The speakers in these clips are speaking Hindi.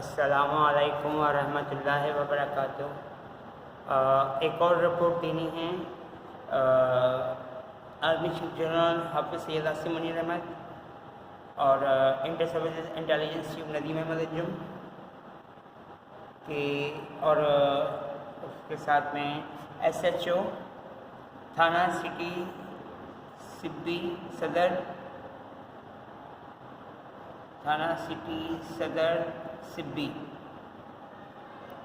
अस्सलामु अलैकुम वरहमतुल्लाहि वबरकातुहू। एक और रिपोर्ट देनी है आर्मी चीफ जनरल हाफिज़ सैयद आसिम मुनीर अहमद और inter services intelligence chief Nadeem Ahmed Anjum के, और उसके साथ में SHO थाना सिटी सिब्बी सदर, थाना सिटी सदर सिब्बी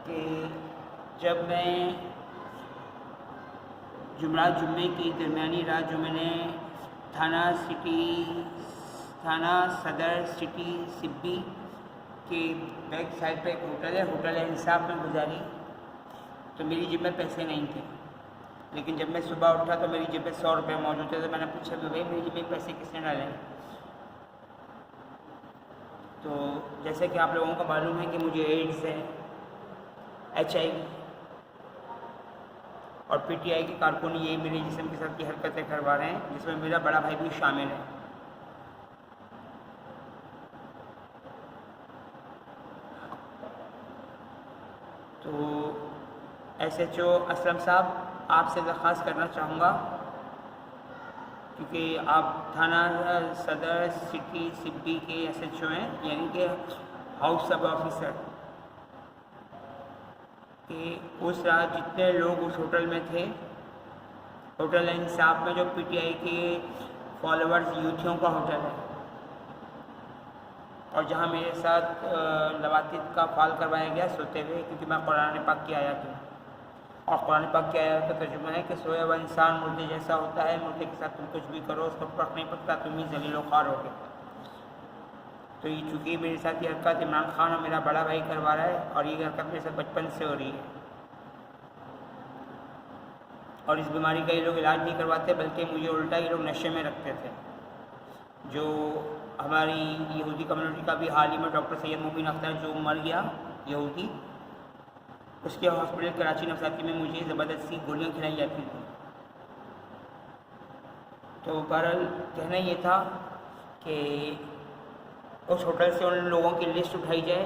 कि जब मैं जुम्मे की दरमियानी रात जो मैंने थाना सदर सिटी सिब्बी के बैक साइड पे एक होटल है इंसाफ में गुजारी, तो मेरी जेब में पैसे नहीं थे। लेकिन जब मैं सुबह उठा तो मेरी जेब में 100 रुपये मौजूद थे। तो मैंने पूछा कि भाई मेरी जेब में पैसे किसने डाले। तो जैसे कि आप लोगों को मालूम है कि मुझे एड्स है, HIV और PTI के कारकुन ये मेरे जिस्म के साथ की हरकतें करवा रहे हैं, जिसमें मेरा बड़ा भाई भी शामिल है। तो SHO असलम साहब, आपसे दरख्वास्त करना चाहूँगा, क्योंकि आप थाना सदर सिटी सिब्बी के SHO हैं, यानी कि हाउस सब ऑफिसर, कि उस रात जितने लोग उस होटल में थे, होटल इंसाफ में जो PTI के फॉलोअर्स यूथियों का होटल है, और जहाँ मेरे साथ लवातिद का फाल करवाया गया सोते हुए, क्योंकि मैं कुरान पाक की आयत हूँ, और कुरान पाक की आयत का तर्जुमा है कि सोया हुआ इंसान मुर्दे जैसा होता है, मुर्दे के साथ तुम कुछ भी करो उसको फर्क नहीं पड़ता, तुम ही ज़लील ख्वार होगे। तो ये चूँकि मेरे साथ ये हरकत इमरान खान और मेरा बड़ा भाई करवा रहा है, और ये हरकत मेरे साथ बचपन से हो रही है, और इस बीमारी का ये लोग इलाज नहीं करवाते, बल्कि मुझे उल्टा ये लोग नशे में रखते थे। जो हमारी यहूदी कम्युनिटी का भी हाल ही में डॉक्टर सैयद मुबीन अख्तर जो मर गया यहूदी, उसके हॉस्पिटल कराची नफसाती में मुझे ज़बरदस्ती गोलियाँ खिलाई जाती थी। तो बहरहाल कहना ये था कि उस होटल से उन लोगों की लिस्ट उठाई जाए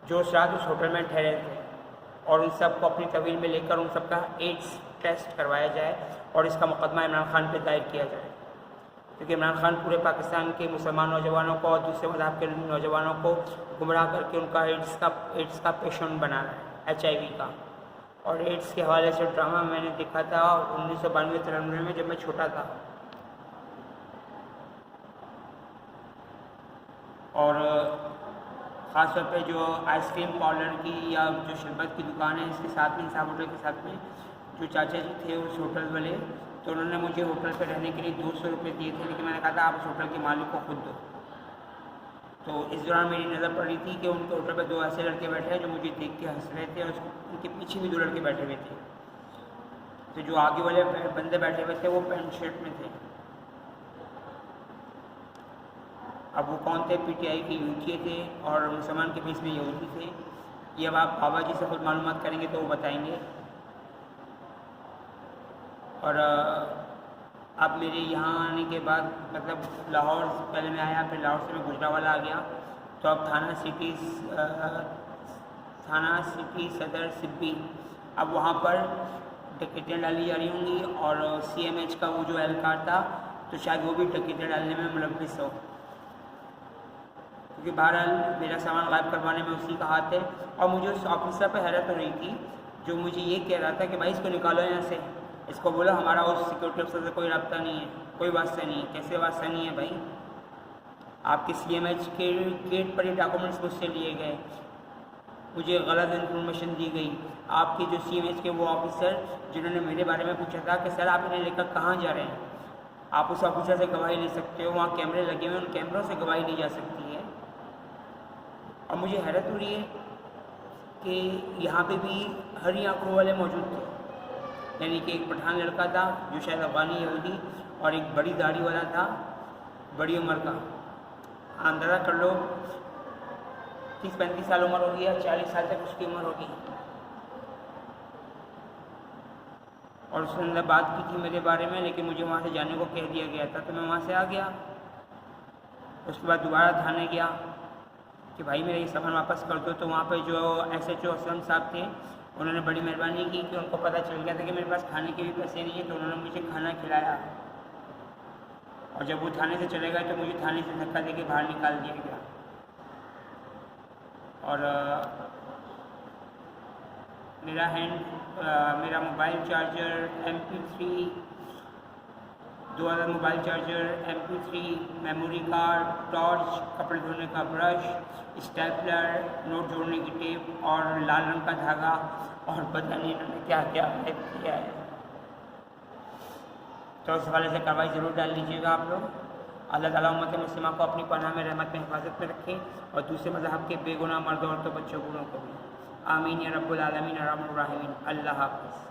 जो उस रात उस होटल में ठहरे थे, और उन सबको अपनी तहवील में लेकर उन सबका एड्स टेस्ट करवाया जाए, और इसका मुकदमा इमरान खान पर दायर किया जाए, क्योंकि इमरान खान पूरे पाकिस्तान के मुसलमान नौजवानों को और दूसरे मज़हब के नौजवानों को गुमराह करके उनका एड्स का पेशेंट बना रहा है, HIV का। और एड्स के हवाले से ड्रामा मैंने देखा था 1992-93 में, जब मैं छोटा था। और ख़ास तौर पे जो आइसक्रीम पार्लर की या जो शरबत की दुकान है, इसके साथ में इंसाफ होटल के साथ में जो चाचा जी थे उस होटल वाले, तो उन्होंने मुझे होटल पर रहने के लिए 200 रुपये दिए थे, लेकिन मैंने कहा था आप उस होटल के मालिक को खुद दो। तो इस दौरान मेरी नज़र पड़ रही थी कि उनके होटल पर 2 ऐसे लड़के बैठे हैं जो मुझे देख के हंस रहे थे, और उनके पीछे भी 2 लड़के बैठे हुए थे। तो जो आगे वाले बंदे बैठे हुए थे वो पैंट शर्ट में थे। अब वो कौन थे? PTI के यूथी थे और मुसलमान के बीच में यहूदी थे। ये अब आप बाबा जी से खुद मालूमात करेंगे तो वो बताएंगे। और अब मेरे यहाँ आने के बाद, मतलब लाहौर पहले मैं आया, फिर लाहौर से मैं गुजरावाला आ गया, तो अब थाना सिटी सदर सिब्बी, अब वहाँ पर टिकटें डाली जा रही होंगी, और CMH का वो जो एहलकार था, तो शायद वो भी टिकटें डालने में मुलव्विस हो, क्योंकि बहरहाल मेरा सामान गायब करवाने में उसी का हाथ है। और मुझे उस ऑफिसर पर हैरत हो रही थी जो मुझे ये कह रहा था कि भाई इसको निकालो यहाँ से, इसको बोलो हमारा उस सिक्योरिटी अफसर से कोई रब्ता नहीं है, कोई वास्ता नहीं है। कैसे वास्ता नहीं है भाई? आपके CMH के गेट पर ही डॉक्यूमेंट्स मुझसे लिए गए, मुझे गलत इन्फॉर्मेशन दी गई। आपके जो CMH के वो ऑफिसर जिन्होंने मेरे बारे में पूछा था कि सर आप इन्हें लेकर कहाँ जा रहे हैं, आप उस ऑफिसर से गवाही ले सकते हो, वहाँ कैमरे लगे हुए हैं, उन कैमरों से गवाही ली जा सकती है। और मुझे हैरत हो रही है कि यहाँ पे भी हरी आंखों वाले मौजूद थे, यानी कि एक पठान लड़का था जो शायद अफगानी यहूदी, और एक बड़ी दाढ़ी वाला था, बड़ी उम्र का। अंदाज़ा कर लो 30-35 साल उम्र होगी या 40 साल तक उसकी उम्र होगी। और उसने अंदर बात की थी मेरे बारे में, लेकिन मुझे वहाँ से जाने को कह दिया गया था, तो मैं वहाँ से आ गया। उसके बाद दोबारा थाने गया कि भाई मेरा ये सामान वापस कर दो। तो वहाँ पे जो SHO असलम साहब थे उन्होंने बड़ी मेहरबानी की कि उनको पता चल गया था कि मेरे पास खाने के भी पैसे नहीं है, तो उन्होंने मुझे खाना खिलाया। और जब वो थाने से चले गए तो मुझे थाने से धक्का देके बाहर निकाल दिया गया। और मेरा mobile charger MP3, 2000 mobile charger, MP3, memory card, torch, कपड़े धोने का ब्रश, स्टेपलर, नोट जोड़ने की टेप और लाल रंग का धागा, और पता नहीं इन्होंने क्या क्या गायब किया है। तो इस हवाले से कार्रवाई ज़रूर डाल लीजिएगा आप लोग। अल्लाह ताला उम्मत मुस्लिमा को अपनी पनाह में, रहमत में, हिफाजत में रखें और दूसरे मज़हब के बेगुनाह मर्द औरतों, बच्चों, बूढ़ों को भी। आमीन या रब्बुल आलमीन या रहमान रहीम। अल्लाह हाफ़िज़।